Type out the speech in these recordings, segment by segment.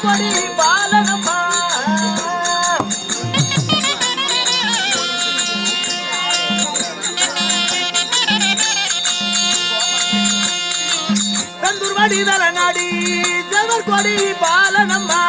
கொடி பாலனம்மா தந்துர்வடிதல நாடி ஜவர் கொடி பாலனம்மா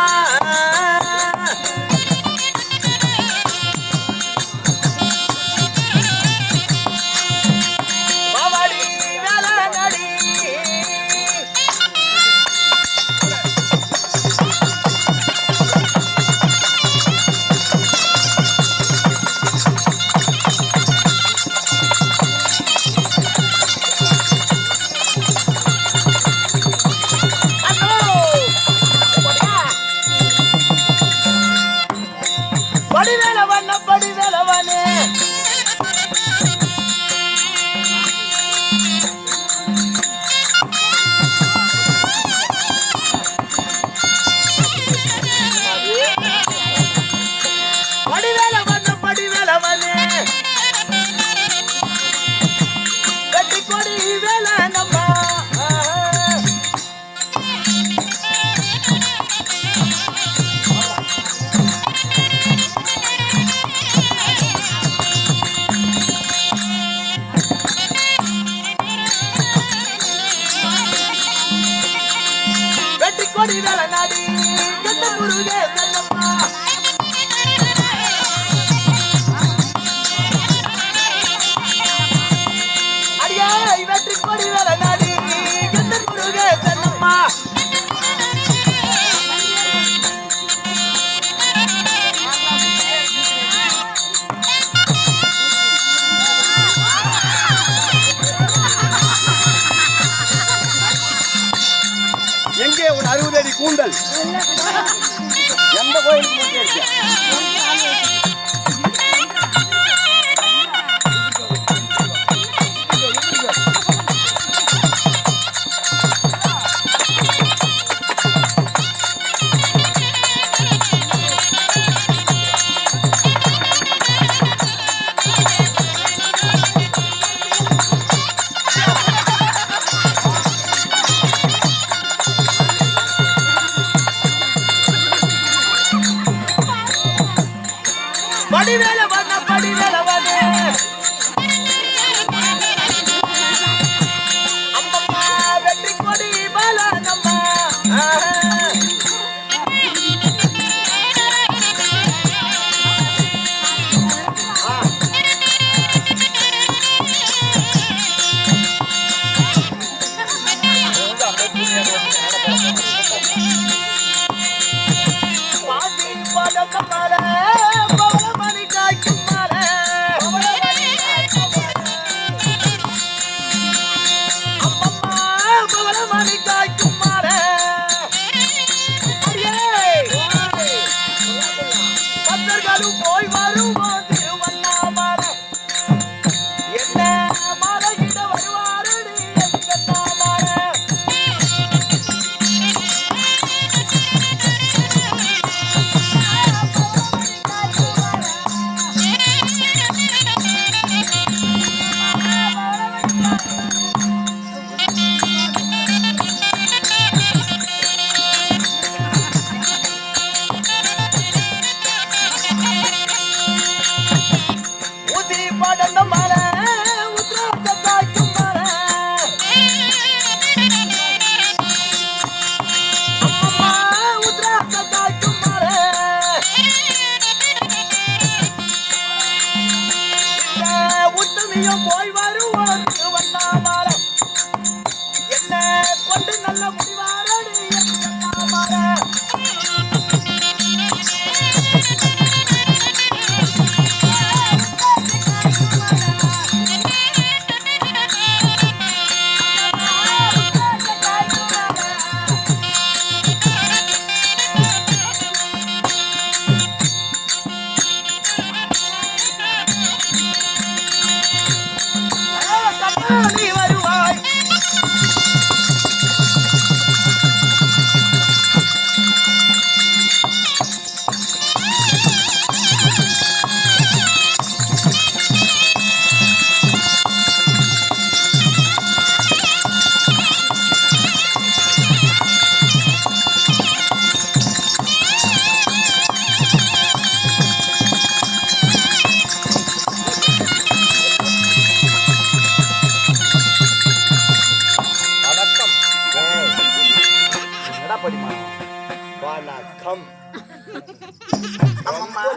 எங்கே ஒரு 60 அடி கூந்தல் எந்த கோயிலுக்கு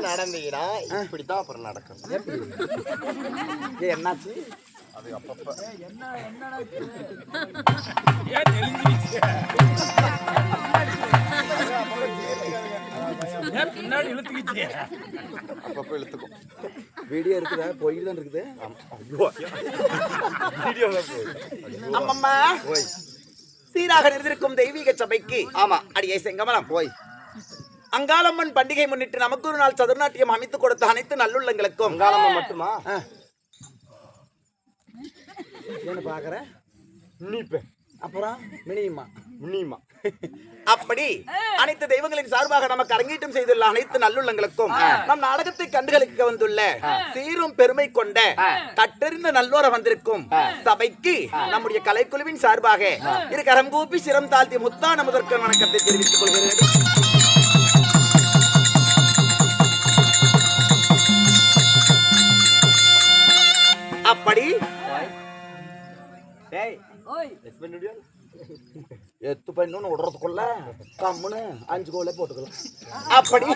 நடந்தீங்கன்னா இப்படித்தான் அப்புறம் நடக்கும். என்னாச்சு? அது அப்பப்ப பின்னாடி இழுத்துக்கிச்சு. அப்பப்ப இழுத்துக்கும். வீடியோ இருக்குதா? போயிட்டு தான் இருக்குது. அம்மம்மா சீராக நிறைந்திருக்கும் தெய்வீக சபைக்கு ஆமா அடியே செங்கமலம் போய் அங்காளம்மன் பண்டிகை முன்னிட்டு நமக்கு ஒரு நாள் சதுர்நாட்டியம் அமைத்துக் கொடுத்த அனைத்து நல்லுள்ளங்களுக்கும் அங்காளம்மா மட்டுமா? என்ன பாக்குற? நீப்ப அப்புறம் மினிமா முனிமா அப்படி அனைத்து தெய்வங்களின் சார்பாக நமக்கு அரங்கேற்றம் செய்துள்ள அனைத்து நல்லுள்ளங்களுக்கும் நம் நாடகத்தை கண்டுகளிக்க வந்துள்ள சீரும் பெருமை கொண்ட கட்டறிந்த நல்லோர வந்திருக்கும் சபைக்கு நம்முடைய கலைக்குழுவின் சார்பாக இரு கரம் கூப்பி சிரம் தாழ்த்தி முத்தான முதற்க வணக்கத்தை தெரிவித்துக் கொள்கிறேன். அப்படி எத்து பண்ணு விடுறதுக்குள்ள கம்முன்னு 5 கோலே போட்டுக்கலாம். அப்படி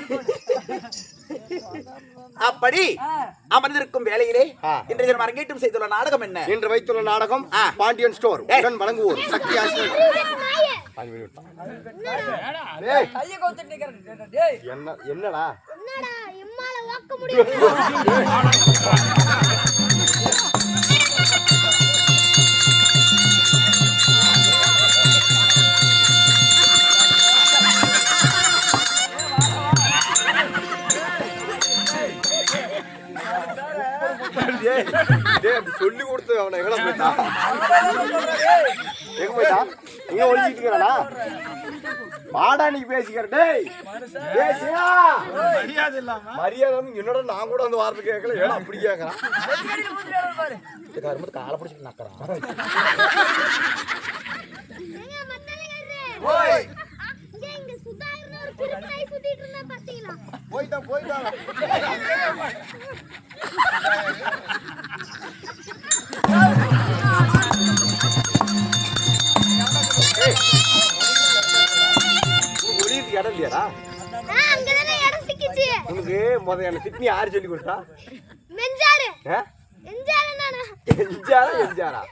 அப்படி அமர்ந்திருக்கும் வேளையிலே இன்றைய தினம் அரங்கேற்றம் செய்துள்ள நாடகம் என்ன? இன்று வைத்துள்ள நாடகம் பாண்டியன் ஸ்டோர் உடன் வழங்குவோர் சக்தி ஆசிரியர். என்னடா எம்மால வாக்க முடியும். சொல்லி கொடுத்து அவனை எங்க போயிட்டா எங்க போயிட்டா இங்க ஒழிச்சிட்டு இருக்கிறானா? வாடா நீ பேசிக்கிற. டேய் பேசியா மரியாதை இல்லாம மரியாதை என்னோட நான் கூட வந்து வார்த்தை கேட்கல. ஏன்னா அப்படி கேட்கறான். காலை பிடிச்சிட்டு நக்கறான். ஓய் இங்க சுதாகர்னு ஒரு திருப்பை சுத்திட்டு இருந்தா பாத்தீங்களா? போய்டா ஒளிக்கு இடம் இல்லையாடா? அங்கதானே இடம் சிக்கிச்சு. உனக்கு முதல்ல என்ன திட்னி யாரு சொல்லி கொடுத்தா? மெஞ்சாரு எஞ்சாரு நானா? எஞ்சாரா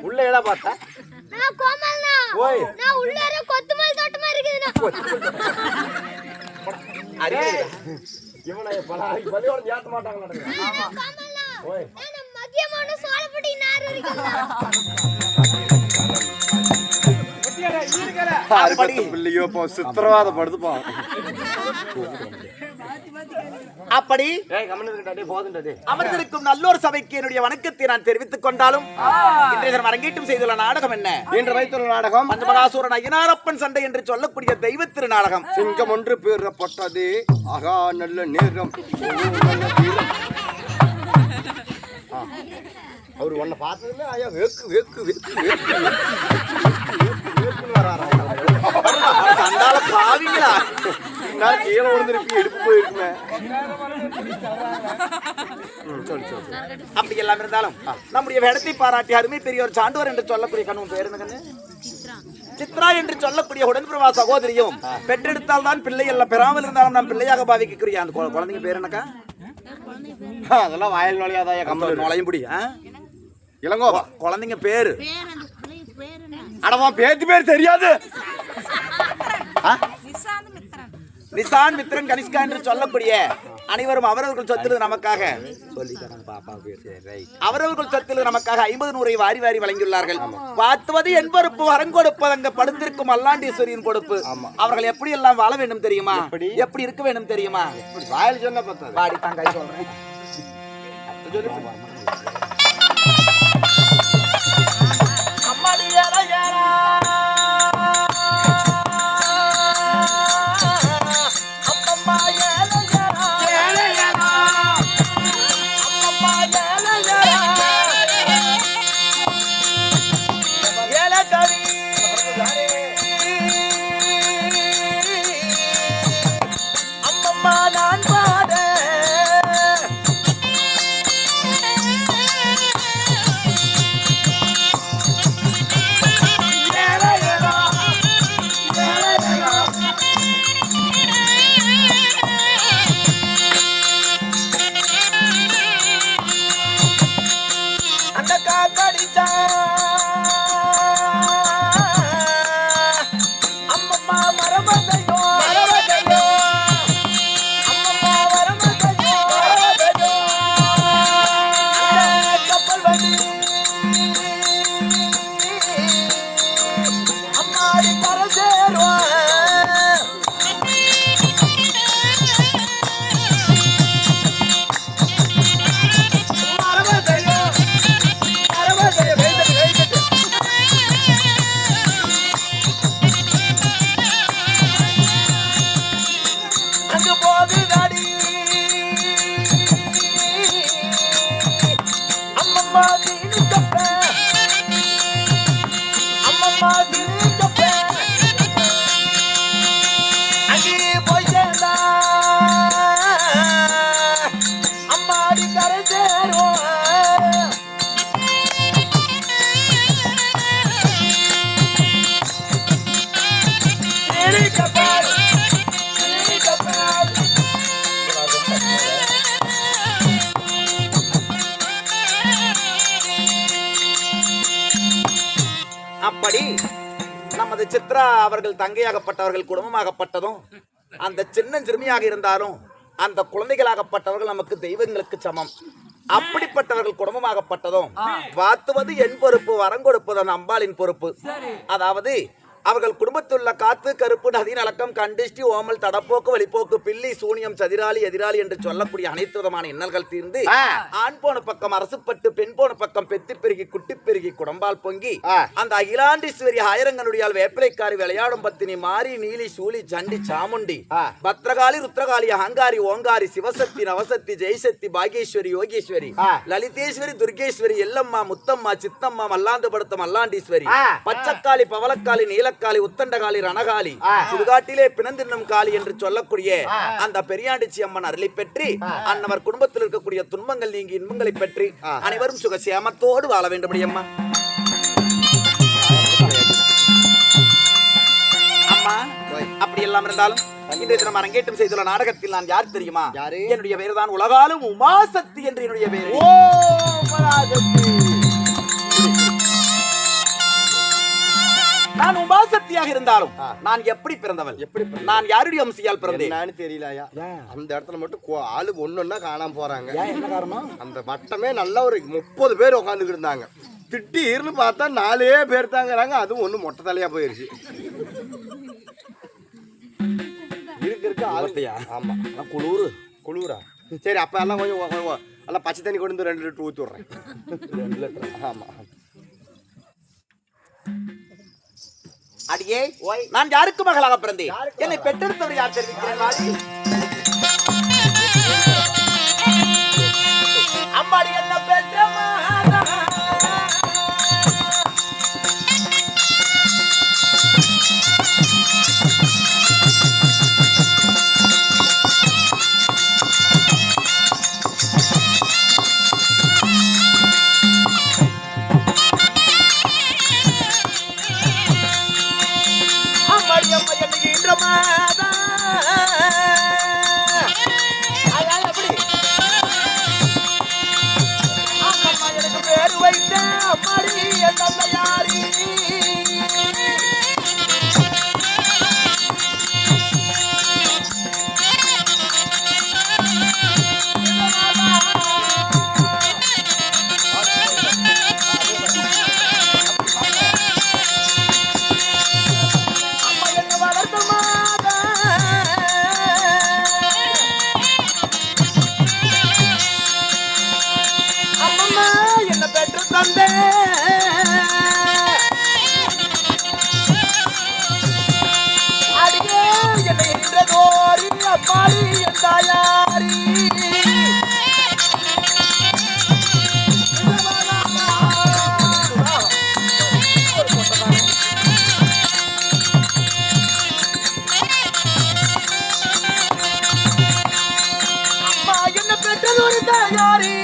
உள்ள இடம் பார்த்தா? நான் கோமல்னா. ஓய் நான் உள்ளார கொத்துமல் தோட்டமா இருக்குதுனா. இவனை பள்ளியோட ஏத்த மாட்டாங்க. கோமல்னா. ஓய் நான் மதியமான சோளப்பட்டி நார் இருக்குதா? பிள்ளையோ சித்திரவாதப்படுத்துப்பா. அப்படி அமர்ந்திருக்கும் நல்லோர் சபைக்கு என்னுடைய வணக்கத்தை நான் தெரிவித்துக் கொண்டாலும் இன்றைய தினம் அரங்கேற்றம் செய்துள்ள நாடகம் என்ன? இன்று வைத்துள்ள நாடகம் பஞ்சமகாசூரன் ஐயனாரப்பன் சண்டை என்று சொல்லக்கூடிய தெய்வ திரு நாடகம். சிங்கம் ஒன்று பேரப்பட்டது ஆகா நல்ல நேரம். அவரு உன்னை பார்த்ததுல ஐயா வேக்கு வேக்கு வேக்கு வேக்கு வேக்குன்னு வராரா? சண்டால பாவிங்களா கீழே விழுந்திருப்பி எடுப்பு போயிருக்குமே. அப்படி எல்லாம் இருந்தாலும் நம்முடைய வேடத்தை பாராட்டி அருமை பெரியவர் சான்றோர் என்று சொல்லக்கூடிய கண்ணும் பேர் என்ன? சித்ரா என்று சொல்லக்கூடிய உடன்பிரவா சகோதரியும் பெற்றெடுத்தால் தான் பிள்ளை எல்லாம் பெறாமல் இருந்தாலும் நாம் பிள்ளையாக பாவிக்கக்கூடிய அந்த குழந்தைங்க பேர் என்னக்கா? அதெல்லாம் வயல் நுழையாதாய கம்பல் நுழையும் முடி இளங்கோ குழந்தைங்க பேரு அடவா பேத்தி பேர் தெரியாது. நிசான் மித்ரன் கனிஷ்கா என்று சொல்லக்கூடிய அனைவரும் அவரவர்கள் சொத்தில் நமக்காக அவரவர்கள் சொத்தில் நமக்காக 50 வாரி வாரி வழங்கியுள்ளார்கள். பார்த்துவது என்பொறுப்பு வரங்கொடுப்பது அங்க படுத்திருக்கும் அல்லாண்டீஸ்வரியின் கொடுப்பு. அவர்கள் எப்படி எல்லாம் வாழ வேண்டும் தெரியுமா? எப்படி இருக்க வேண்டும் தெரியுமா? வாயில் சொன்ன பார்த்தா பாடி தான் கை சொல்றேன். கடிச்சா அம்மம்மா மரமதையோ அம்மம்மா மரமதையோ கப்பல் வண்டி அம்மாடி கரை சேருவான் அங்கு போகுதாடி அம்மம்மா தீனி தொப்ப அம்மம்மா தீனி தொப்ப அங்கே போய் சேர்ந்தா அம்மாடி கரை சேருவோம் அப்படி நமது சித்ரா அவர்கள் தங்கையாகப்பட்டவர்கள் குடும்பமாகப்பட்டதும் அந்த சின்ன சிறுமியாக இருந்தாலும் அந்த குழந்தைகளாகப்பட்டவர்கள் நமக்கு தெய்வங்களுக்கு சமம். அப்படிப்பட்டவர்கள் குடும்பமாகப்பட்டதும் வாத்துவது என் பொறுப்பு, வரம் கொடுப்பது அந்த அம்பாளின் பொறுப்பு. அதாவது அவர்கள் குடும்பத்தில் உள்ள காத்து கருப்பு நதி நலக்கம் கண்டிஷ்டி ஓமல் தடப்போக்கு வழிப்போக்கு பில்லி சூனியம் சதிராளி எதிராளி என்று சொல்லக்கூடிய அனைத்து விதமான இன்னல்கள் தீர்ந்து ஆண் போன பக்கம் அரசுப்பட்டு பெண் போன பக்கம் பெத்தி பெருகி குட்டி பெருகி குடம்பால் பொங்கி அந்த அகிலாண்டீஸ்வரி ஆயிரங்கனுடையால் வேப்பிலைக்காரி விளையாடும் பத்தினி மாரி நீலி சூலி சண்டி சாமுண்டி பத்ரகாளி ருத்ரகாளி அகங்காரி ஓங்காரி சிவசக்தி நவசக்தி ஜெயசக்தி பாகேஸ்வரி யோகேஸ்வரி லலிதேஸ்வரி துர்கேஸ்வரி எல்லம்மா முத்தம்மா சித்தம்மா மல்லாந்து படுத்த மல்லாண்டீஸ்வரி பச்சக்காளி பவளக்காளி நீல காளி உத்தண்டகாளி ரணகாளி சுடுகாட்டிலே பிணந்தின்னும் காளி என்று சொல்லக்கூடிய அந்த பெரியாண்டிச்சி அம்மன் அருளை பெற்று அன்னவர் குடும்பத்தில் இருக்கக்கூடிய துன்பங்கள் நீங்கி இன்பங்களை பெற்று அனைவரும் சுகசேமத்தோடு வாழ வேண்டும். அம்மா அம்மா அப்படி எல்லாம் இருந்தாலும் இன்றைய தினம் அரங்கேற்றம் செய்துள்ள நாடகத்தில் நான் யார் தெரியுமா? என்னுடைய பேரு தான் உலகாலும் உமாசக்தி என்று என்னுடைய பேரு. நான் உமாசக்தியாக இருந்தாலும் நான் எப்படி பிறந்தவள்? நான் யாருடைய அம்சியால் பிறந்தேன்? நானு தெரியலையா? அந்த இடத்துல மட்டும் ஆளு ஒன்னொன்னா காணாம போறாங்க. என்ன காரணம்? அந்த வட்டமே நல்லா ஒரு 30 பேர் உட்காந்துக்கிட்டு இருந்தாங்க. திடீர்னு பார்த்தா 4 பேர் தாங்கிறாங்க. அதுவும் ஒண்ணு மொட்டை தலையா போயிருச்சு. இருக்க ஆளத்தையா? ஆமா, குளூரா. சரி, அப்ப எல்லாம் கொஞ்சம் எல்லாம் பச்சை தண்ணி கொண்டு 2 லிட்டர் ஊத்தி விடுறேன். 2 லிட்டர். ஆமா. அடியே, நான் யாருக்கு மகளாக பிறந்தேன்? என்னை பெற்றெடுத்தவர் யார் தெரிவிக்கிறேன்? அம்மாடி என்ன பெற்ற பேரு வைத்த அம்மாடி தந்தையாரி அம்மா என்ன வளர்த்த மாதா அம்மம்மா என்ன பெற்று தந்தே அடியே என்னை என்றதோரி அம்மாடி என் தாயாரி அம்மா என்ன பெற்றதோரி தாயாரி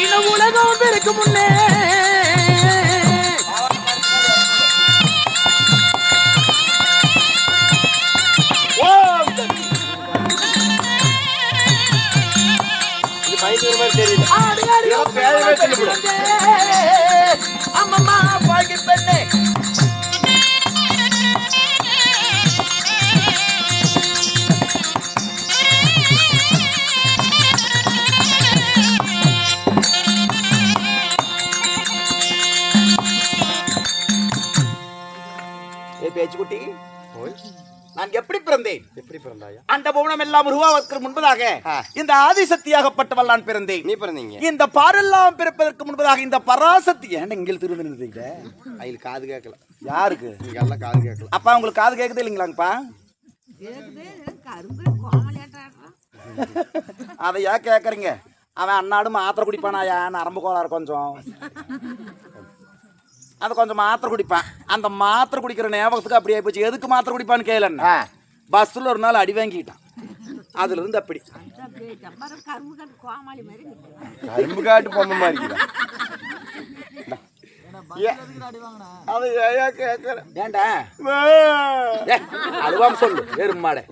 ஈன உலகம் பிறக்கு முன்னே அம்மம்மா பாக்கி பெண்ணே பேச்சுக்குட்டி நான் எப்படி பிறந்தேன்? எப்படி பிறந்தாயா? அந்த புவனம் எல்லாம் உருவாவதற்கு முன்பதாக இந்த ஆதிசக்தியாகப்பட்டவள் நான் பிறந்தேன். நீ பிறந்தீங்க. இந்த பாரெல்லாம் பிறப்பதற்கு முன்பதாக இந்த பராசக்தி ஏன் இங்கே திரும்பிருந்தீங்க? அதில் காது கேட்கல. யாருக்கு? நீங்க எல்லாம் காது கேட்கல. அப்பா உங்களுக்கு காது கேட்குது இல்லைங்களாங்கப்பா? அதை ஏன் கேட்குறீங்க? அவன் அன்னாடு மாத்திரை குடிப்பானாயா? நரம்பு கோளாறு கொஞ்சம், அது கொஞ்சம் மாத்திரை குடிப்பான். அந்த மாத்திரை குடிக்கிற ஞாபகத்துக்கு அப்படியே போச்சு. எதுக்கு மாத்திரை குடிப்பான்னு கேளன்னா, பஸ்ஸில் ஒரு நாள் அடி வாங்கிட்டான். அதுல இருந்து அப்படி கரும்பு காட்டு பொம்மை மாதிரி ஏன்டா அழுவாம சொல்லு. எருமாடை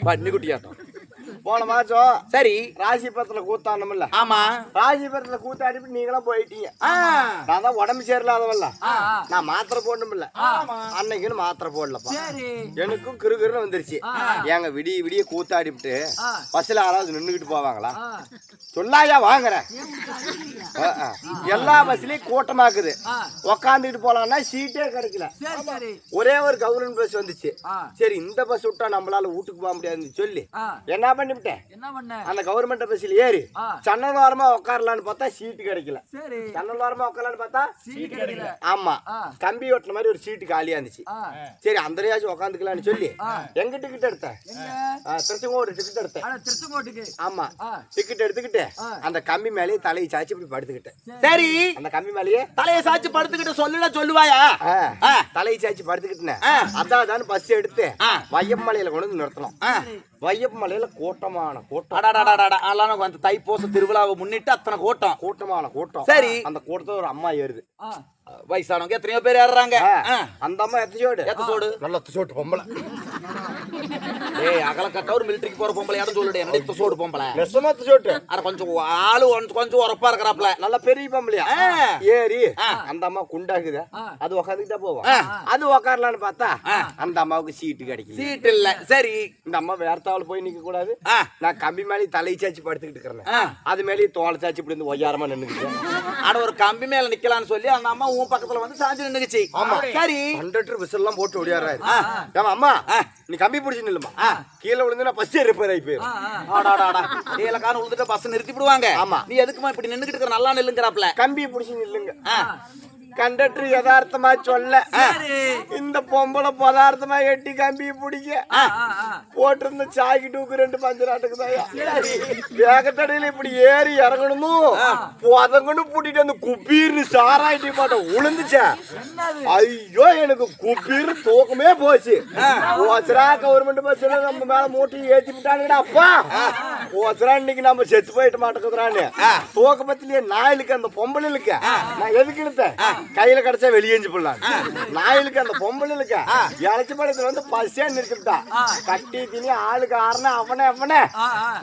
பண்ணி குட்டியாட்டம் போன மாசம் சரி ராசிபுரத்துல கூத்தாடணும்ல. ஆமா, ராசிபுரத்துல கூத்தாடிட்டு நீங்களும் போயிட்டீங்க. நான் தான் உடம்பு சரியில்லாதவல்ல, நான் மாத்திரை போடணும்ல. அன்னைக்குன்னு மாத்திரை போடலப்பா. எனக்கும் கிருகிருன்னு வந்துருச்சு. ஏங்க விடிய விடிய கூத்தாடிவிட்டு பஸ்ல யாராவது நின்றுகிட்டு போவாங்களா? சொல்லாயா வாங்குறேன். எல்லா பஸ்லயும் கூட்டமாக்குது. உக்காந்துக்கிட்டு போலாம்னா சீட்டே கிடைக்கல. ஒரே ஒரு கவர்மெண்ட் பஸ் வந்துச்சு. சரி இந்த பஸ் விட்டா நம்மளால வீட்டுக்கு போக முடியாதுன்னு சொல்லி என்ன பண்ணிவிட்டேன், அந்த கவர்மெண்ட் பஸ்ல ஏறி சன்னல் வாரமா உட்காரலான்னு பார்த்தா சீட்டு கிடைக்கல. சன்னல் வாரமா உட்காரலான்னு பார்த்தா சீட்டு கிடைக்கல. ஆமா, கம்பி ஓட்டுற மாதிரி ஒரு சீட்டு காலியா இருந்துச்சு. சரி அந்தரையாச்சும் உட்காந்துக்கலான்னு சொல்லி எங்க டிக்கெட் எடுத்தேன்? திருச்செங்கோடு டிக்கெட் எடுத்தேன். ஆமா, டிக்கெட் எடுத்துக்கிட்டு அந்த கம்பி மேலேயே தலையை சாய்ச்சி இப்படி படுத்துக்கிட்டேன். சரி அந்த கம்பி மேலேயே தலையை சாய்ச்சி படுத்துக்கிட்டு சொல்லுடா சொல்லுவாயா? தலையை சாய்ச்சி படுத்துக்கிட்டேன். அதான் பஸ் எடுத்து வையப்பமலையில கொண்டு வந்து நிறுத்தணும். வையப்பமலையில கூட்டமான கூட்டம். அந்த தைப்பூச திருவிழாவை முன்னிட்டு அத்தனை கூட்டம், கூட்டமான கூட்டம். சரி அந்த கூட்டத்துல ஒரு அம்மா ஏறுது. வயசானவங்க எத்தனையோ பேர் ஏறுறாங்க. அந்த அம்மா எத்தசோடு எத்தசோடு நல்ல எத்தசோடு பொம்பளை. ஏய் அகல கட்ட ஒரு மிலிட்டரிக்கு போற பொம்பளை யாரும் சொல்லுடே. என்ன எத்தசோடு பொம்பளை? நெசமா எத்தசோடு. அட கொஞ்சம் ஆளு கொஞ்சம் உரப்பா இருக்கறாப்ல. நல்ல பெரிய பொம்பளையா ஏறி அந்த அம்மா குண்டாகுது. அது உட்காந்துக்கிட்டா போவோம். அது உட்காரலான்னு பார்த்தா அந்த அம்மாவுக்கு சீட்டு கிடைக்கும். சீட் இல்ல. சரி இந்த அம்மா வேர்த்தாவல் போய் நிக்க கூடாது. நான் கம்பி மேலே தலை சாச்சி படுத்துக்கிட்டு இருக்கிறேன். அது மேலேயே தோலை சாச்சி இப்படி இருந்து ஒய்யாரமா நின்னுக்கிட்டேன். அட ஒரு கம்பி மேல நிக்கலாம்னு சொல்லி அந்த அம்மா உன் பக்கத்துல வந்து சாஞ்சு நின்னுச்சு. ஆமா சரி கண்டக்டர் விசில் எல்லாம் போட்டு ஓடியாராரு. அம்மா நீ கம்பி பிடிச்சு நில்லுமா, கீழே விழுந்து பஸ் ரிப்பேர் ஆகி போயிடும். கீழே காண விழுந்துட்டு பஸ் நிறுத்தி விடுவாங்க. ஆமா நீ எதுக்குமா இப்படி நின்னுக்கிட்டு இருக்க? நல்லா நில்லுங்கிறாப்ல. கம்பி பிடிச்சு நில்லுங்க. கண்டக்டர் யதார்த்தமா சொல்ல இந்த பொம்பளை பதார்த்தமா எட்டி கம்பி பிடிக்க போட்டிருந்த சாக்கி டூக்கு 2 பஞ்சராட்டுக்குதாயா. வேகத்தடையில இப்படி ஏறி இறங்கணுமோ புதங்கன்னு பூட்டிட்டு அந்த குப்பீர்னு சாராயிட்டி மாட்டோம் விழுந்துச்சா. ஐயோ எனக்கு குப்பீர் தூக்கமே போச்சு. ஓசரா கவர்மெண்ட் பஸ்ல நம்ம மேல மூட்டி ஏத்தி விட்டானுங்கடா. அப்பா ஓசரா இன்னைக்கு நம்ம செத்து போயிட்டு மாட்டேங்குறான்னு தூக்க பத்திலேயே நாயிலுக்கு அந்த பொம்பளைக்கு நான் எதுக்கு இழுத்தேன்? கையில கிடைச்சா வெளியேஞ்சு போடலாம். நாயிலுக்கு அந்த பொம்பளைக்கு இழைச்சி படத்துல வந்து பசியா நிறுத்திட்டா. கட்டி திணி ஆளுக்கு ஆறுனா அவனே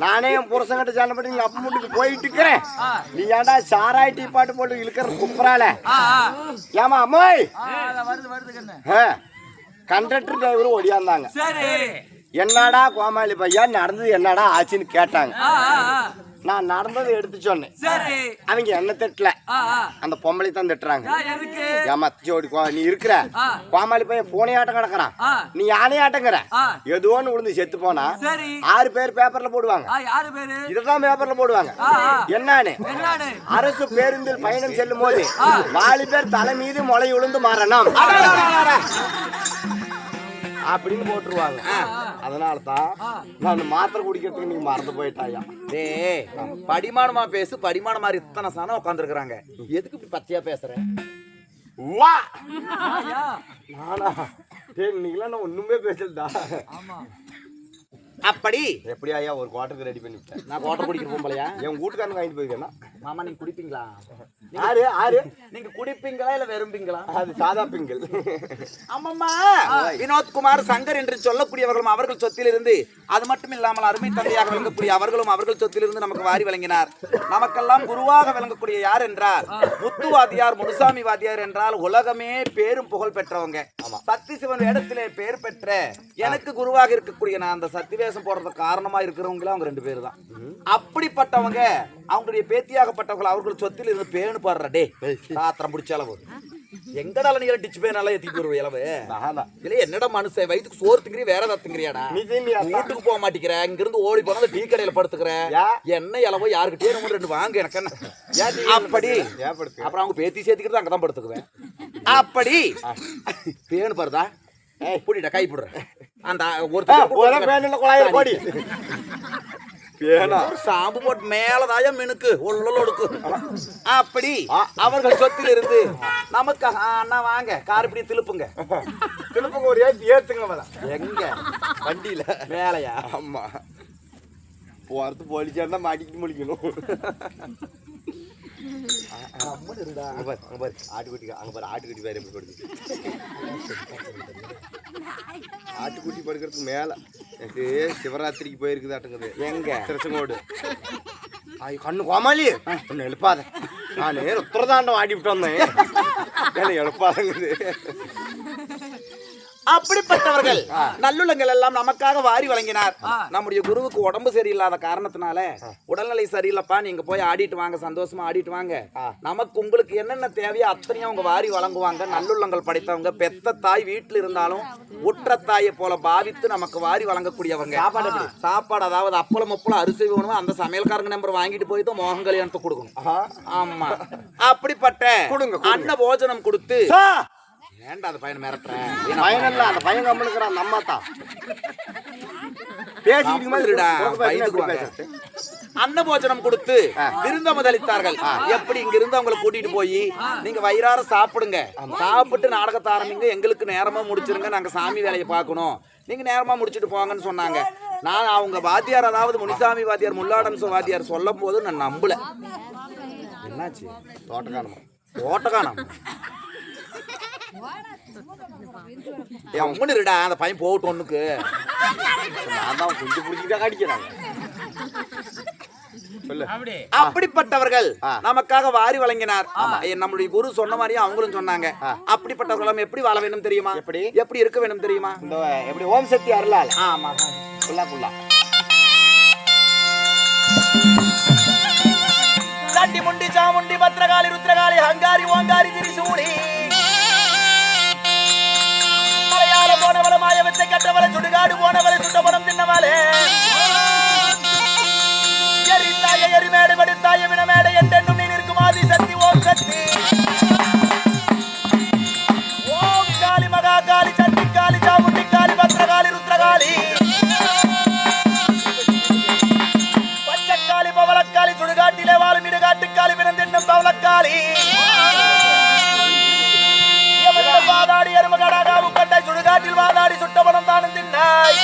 நானே என் புருஷங்கிட்ட சண்டை பண்ணி நீங்க அப்ப முட்டுக்கு போயிட்டு இருக்கிறேன். நீ ஏன்டா சாராய் டீ பாட்டு போட்டு இழுக்கிற குப்புறால? ஏமா அம்மாய் கண்டக்டர் டிரைவரும் ஒடியாந்தாங்க. என்னடா கோமாளி பையா நடந்தது என்னடா ஆச்சுன்னு கேட்டாங்க. நான் நடந்ததை எடுத்து சொன்னேன். அவங்க என்ன திட்டல, அந்த பொம்பளை தான் திட்டுறாங்க. ஏமாத்தி நீ இருக்கிற கோமாளி பையன் பூனையாட்டம் கிடக்குறான், நீ யானையாட்டங்கிற. எதுவோன்னு விழுந்து செத்து போனா 6 பேர் பேப்பர்ல போடுவாங்க. இதுதான் பேப்பர்ல போடுவாங்க. என்னன்னு அரசு பேருந்தில் பயணம் செல்லும் போது 4 பேர் தலை மீது முளை விழுந்து மரணம் அப்படின்னு போட்டுருவாங்க. அதனாலதான் நான் மாத்திரை குடிக்கிறதுக்கு நீங்க மறந்து போயிட்டாயா. படிமானமா பேசு. படிமான மாதிரி இத்தனை சாணம் உட்காந்துருக்காங்க. எதுக்கு இப்படி பச்சையா பேசுற? வா நானா இன்னைக்கெல்லாம் நான் ஒண்ணுமே பேசலடா. அப்படி எப்படி ஐயா ஒரு குவார்டருக்கு ரெடி பண்ணி விட்டேன். நான் கோட்டை குடிக்கிற போம்பளையா? என் வீட்டுக்காரன் வாங்கிட்டு போயிருக்கேன்னா மாமா நீங்க குடிப்பீங்களா? ஆறு நீங்க குடிப்பீங்களா இல்ல விரும்பீங்களா? அது சாதா பிங்கல். ஆமாம்மா, வினோத்குமார் சங்கர் என்று சொல்லக்கூடியவர்களும் அவர்கள் சொத்திலிருந்து, அது மட்டும் இல்லாமல் அருமை தந்தையாக விளங்கக்கூடிய அவர்களும் அவர்கள் சொத்திலிருந்து நமக்கு வாரி வழங்கினார். நமக்கெல்லாம் குருவாக விளங்கக்கூடிய யார் என்றால் முத்துவாதியார், முனுசாமி வாதியார் என்றால் உலகமே பேரும் புகழ் பெற்றவங்க. சக்தி சிவன் இடத்திலே பேர் பெற்ற எனக்கு குருவாக இருக்கக்கூடிய நான் அந்த சத்திவேசம் போடுறதுக்கு காரணமா இருக்கிறவங்களே அவங்க 2 பேர் தான். அப்படிப்பட்டவங்க அவங்களுடைய பேத்தியாகப்பட்டவர்கள் அவர்கள் சொத்தில் இருந்து பேணு பாடுற டே சாத்திரம் பிடிச்ச அளவு எங்கடால நீங்க டிச்சு பேர் நல்லா ஏத்திட்டு வருவ இளவு இல்ல என்னடா மனுஷன் வயிற்றுக்கு சோறு திங்கிறிய வேற ஏதாவது திங்கிறியாடா? வீட்டுக்கு போக மாட்டேங்கிற, இங்க இருந்து ஓடி போனா டீ கடையில படுத்துக்கிற என்ன இளவோ யாருக்கிட்டே 2 வாங்க எனக்கு என்ன அப்படி. அப்புறம் அவங்க பேத்தி சேர்த்துக்கிட்டு அங்கதான் படுத்துக்குவேன். அப்படி பேணு பாருதா புடிடா கை போடுற அந்த ஒரு சாம்பு போட்டு மேலதாயா மினுக்கு ஒழுக்கு. அப்படி அவர்கள் சொத்தில் இருந்து நமக்கு அண்ணா வாங்க கார் இப்படி திருப்புங்க ஒரு ஏத்துங்க எங்க வண்டியில வேலையா? ஆமா, போறது போலீஸா இருந்தா மாட்டிக்கிட்டு முடிக்கணும். ஆட்டுக்குட்டி அங்க பாரு, ஆட்டுக்குட்டி வேற எப்படி படுது. ஆட்டுக்குட்டி படுக்கிறதுக்கு மேல எனக்கு சிவராத்திரிக்கு போயிருக்குதாட்டுங்குது. எங்க திருச்செங்கோடு கண்ணு கோமாளி ஒன்னு எழுப்பாத. நான் உத்தரதாண்டம் ஆடி விட்டு வந்தேன், என்ன எழுப்பாதங்குது. அப்படிப்பட்டவர்கள் நல்லுள்ளங்கள் எல்லாம் நமக்காக வாரி வழங்கினார். நம்முடைய குருவுக்கு உடம்பு சரியில்லாத காரணத்தினால உடல்நிலை சரியில்லப்பா, நீங்க போய் ஆடிட்டு வாங்க, சந்தோஷமா ஆடிட்டு வாங்க, நமக்கு உங்களுக்கு என்னென்ன தேவையோ அத்தனையும் அவங்க வாரி வழங்குவாங்க. நல்லுள்ளங்கள் படைத்தவங்க, பெத்த தாய் வீட்டுல இருந்தாலும் உற்ற தாயை போல பாவித்து நமக்கு வாரி வழங்கக்கூடியவங்க. சாப்பாடு அதாவது அப்பளம் முப்பளம் அரிசி வேணும், அந்த சமையல்காரங்க நம்பர் வாங்கிட்டு போய் தான் மோகம் கல்யாணத்தை கொடுக்கணும். ஆமா, அப்படிப்பட்ட அன்ன போஜனம் கொடுத்து ஏன்டா அந்த பையனை மிரட்டுறேன்? பயனல்ல, அந்த பையன் கம்முனுக்குறான். நம்ம தான் அன்ன போஜனம் கொடுத்து விருந்தமதளித்தார்கள். எப்படி இங்க இருந்து அவங்களை கூட்டிட்டு போய் நீங்க வயிறார சாப்பிடுங்க, சாப்பிட்டு நாடகத்தை ஆரம்பிங்க, எங்களுக்கு நேரமா முடிச்சிருங்க, நாங்க சாமி வேலையை பார்க்கணும், நீங்க நேரமா முடிச்சுட்டு போங்கன்னு சொன்னாங்க. நான் அவங்க வாத்தியார், அதாவது முனிசாமி வாத்தியார், முல்லாடம் வாத்தியார் சொல்லும் போது நான் நம்பல. என்னாச்சு? தோட்டக்கானம் இருடா, அந்த பையன் போட்டு ஒண்ணுக்கு நான் தான் கொஞ்சம் பிடிச்சிட்டா அடிக்கிறாங்க. அப்படிப்பட்டவர்கள் நமக்காக வாரி வழங்கினார். நம்மளுடைய குரு சொன்ன மாதிரியே அவங்களும் சொன்னாங்க. அப்படிப்பட்டவர்கள் எப்படி வாழ வேண்டும் தெரியுமா? எப்படி இருக்க வேண்டும் தெரியுமா? எப்படி ஓம் சக்தி அருளால். ஆமா, சண்டி முண்டி சாமுண்டி பத்ரகாளி ருத்ரகாளி ஹங்காரி ஓங்காரி திரிசூலி மலையாள போனவள மாயவத்தை கட்டவள சுடுகாடு போனவளை சுட்டபடம் தின்னவளே எரித்தாய எரிமேடு படுத்தாய வினமேடை என்றென்றும் நீ நிற்கும் ஆதி சக்தி ஓம் சக்தி. ஓம் காளி மகா காளி சண்டி காளி சாமுண்டி காளி பத்ரகாளி ருத்ரகாளி பச்சைக்காளி பவளக்காளி சுடுகாட்டிலே வாழும் இடுகாட்டுக்காளி வினந்தென்னும் பவளக்காளி வாதாடி எருமகடாக உக்கண்டை சுடுகாட்டில் வாதாடி சுட்டபடம் தானும் தின்னாய்.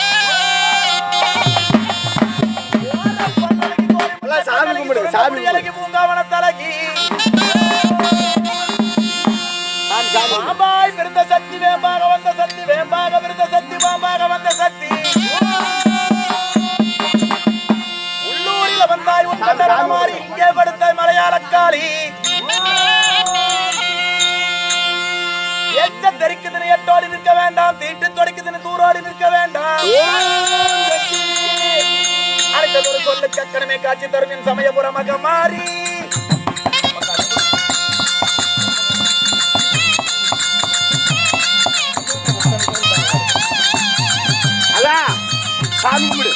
பூங்காவன தலகி பாபாய் விருந்த சக்தி வேம்பாக வந்த சக்தி வேம்பாக விருந்த சக்தி பாம்பாக வந்த சக்தி உள்ளூரில் வந்தாய் உன் மாறி இங்கே படுத்தாய் மலையாளக்காளி எச்ச தெரிக்குதுன்னு எட்டோடி நிற்க வேண்டாம், தீட்டு தொடைக்குதுன்னு தூரோடி நிற்க வேண்டாம். அடுத்தது ஒரு சொல்லு சக்கரமே காட்சி தரும் சமயபுரமாக மாறி சாமி கும்பிடு.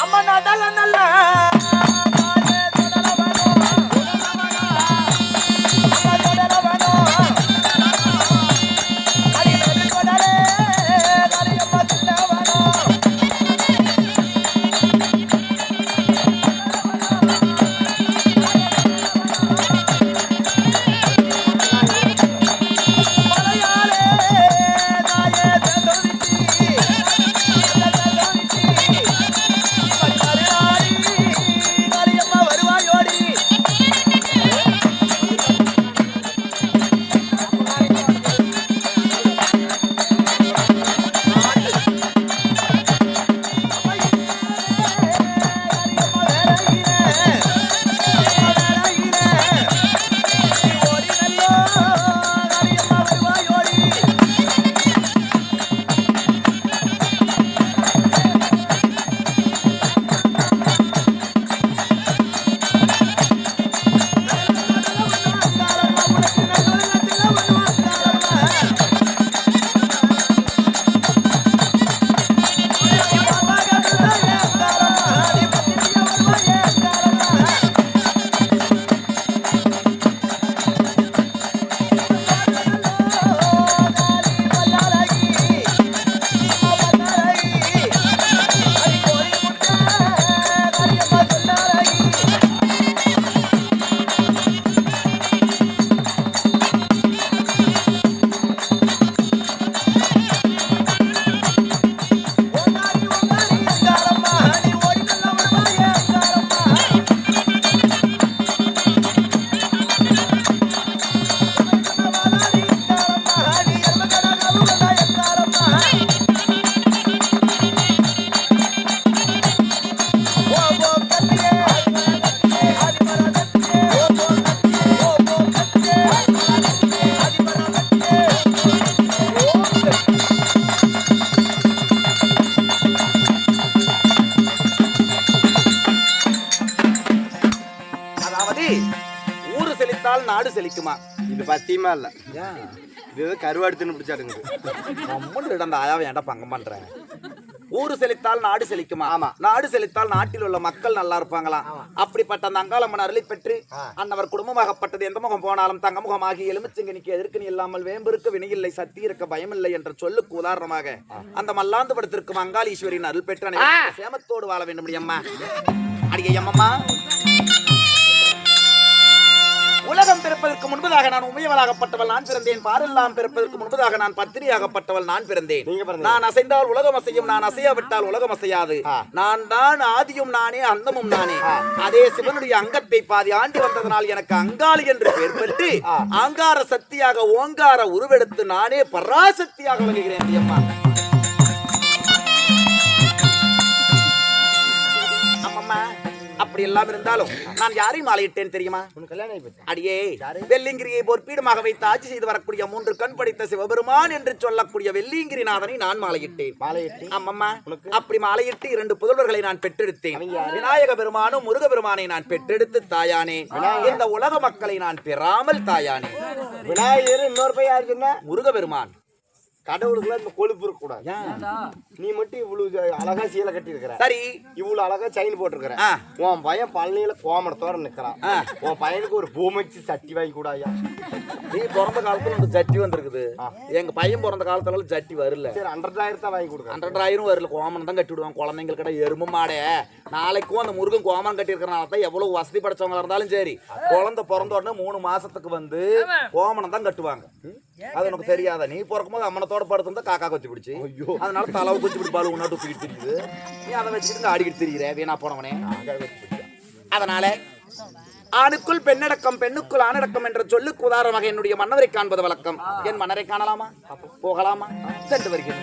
அம்மா நல்ல நல்ல அதாவது ஊரு செழித்தால் நாடு செழிக்குமா? இது பத்தியமா இல்ல, ஏன் இது கருவாடு தின்னு பிடிச்சாடுங்க. நம்மள அந்த ஆயாவை ஏன்டா பங்கம் பண்றேன்? ஊரு செழித்தால் நாடு செழிக்குமா? ஆமா. நாடு செழித்தால் நாட்டில் உள்ள மக்கள் நல்லா இருப்பாங்களாம். அப்படிப்பட்ட அந்த அங்காளம்மன் அருளை பெற்று அன்னவர் குடும்பமாகப்பட்டது எந்த முகம் போனாலும் தங்க முகமாகி எலுமிச்சங்கனிக்கு எதிர்க்கணி இல்லாமல் வேம்பிருக்க வினையில்லை சக்தி இருக்க பயமில்லை என்ற சொல்லுக்கு உதாரணமாக அந்த மல்லாந்து படுத்திருக்கும் அங்காளீஸ்வரின் அருள் பெற்ற அனைவரும் சேமத்தோடு வாழ வேண்டும் அம்மா. அடியே அம்மம்மா, உலகம் பிறப்பதற்கு முன்பதாக நான் உமையவளாகப்பட்டவள் நான் பிறந்தேன். பாரெல்லாம் பிறப்பதற்கு முன்பதாக நான் பத்திரியாகப்பட்டவள் நான் பிறந்தேன். நான் அசைந்தால் உலகம் அசையும், நான் அசையாவிட்டால் உலகம் அசையாது. நான் தான் ஆதியும் நானே அந்தமும் நானே. அதே சிவனுடைய அங்கத்தை பாதி ஆண்டி வந்ததனால் எனக்கு அங்காளி என்று பெயர் பெற்று ஆங்கார சக்தியாக ஓங்கார உருவெடுத்து நானே பராசக்தியாக விளங்குகிறேன் அம்மா. அம்மம்மா, அப்படி எல்லாம் இருந்தாலும் நான் யாரையும் மாலையிட்டேன் தெரியுமா? அடியே, வெள்ளிங்கிரியை பொற்பீடமாக வைத்து ஆட்சி செய்து வரக்கூடிய 3 கண் படைத்த சிவபெருமான் என்று சொல்லக்கூடிய வெள்ளிங்கிரிநாதனை நான் மாலையிட்டேன். அம்மம்மா, அப்படி மாலையிட்டு 2 புதல்வர்களை நான் பெற்றெடுத்தேன். விநாயக பெருமானும் முருக பெருமானை நான் பெற்றெடுத்து தாயானே. இந்த உலக மக்களை நான் பெறாமல் தாயானே. விநாயகர் இன்னொரு பையன் யாருக்குன்னா முருக பெருமான். கடவுளுக்குள்ள இந்த கொழுப்பு இருக்க கூடாது. நீ மட்டும் இவ்வளவு அழகா சீலை கட்டி இருக்கிற, சரி, இவ்வளவு அழகா செயின் போட்டிருக்கிற, உன் பையன் பழனியில கோமணத்தோட நிக்கிறான். உன் பையனுக்கு ஒரு பூமிச்சு சட்டி வாங்கி கூடாயா? நீ பிறந்த காலத்துல உனக்கு ஜட்டி வந்திருக்குது. எங்க பையன் பிறந்த காலத்துல ஜட்டி வரல. சரி, 100,000 தான் வாங்கி கொடுக்க. 100,000 வரல. கோமன் தான் கட்டி விடுவாங்க குழந்தைங்க கிட்ட. எருமை மாடே, நாளைக்கும் அந்த முருகன் கோமன் கட்டி இருக்கிறனால தான் எவ்வளவு வசதி படைச்சவங்க இருந்தாலும் சரி, குழந்தை பிறந்த உடனே 3 மாசத்துக்கு வந்து கோமனம் தான் கட்டுவாங்க. அது உனக்கு தெரியாத? நீ பிறக்கும் போது அம்மனத்தோட படுத்திருந்தா காக்கா கொத்தி பிடிச்சி, அதனால தலவு கொத்தி பிடி பாலு உன்னாட்டு தூக்கிட்டு தெரியுது. நீ அதை வச்சுக்கிட்டு ஆடிக்கிட்டு தெரியுற வீணா போனவனே. அதனால ஆணுக்குள் பெண்ணடக்கம் பெண்ணுக்குள் ஆணடக்கம் என்ற சொல்லுக்கு உதாரணமாக என்னுடைய மன்னவரை காண்பது வழக்கம். என் மன்னரை காணலாமா? போகலாமா? சென்று வருகிறேன்.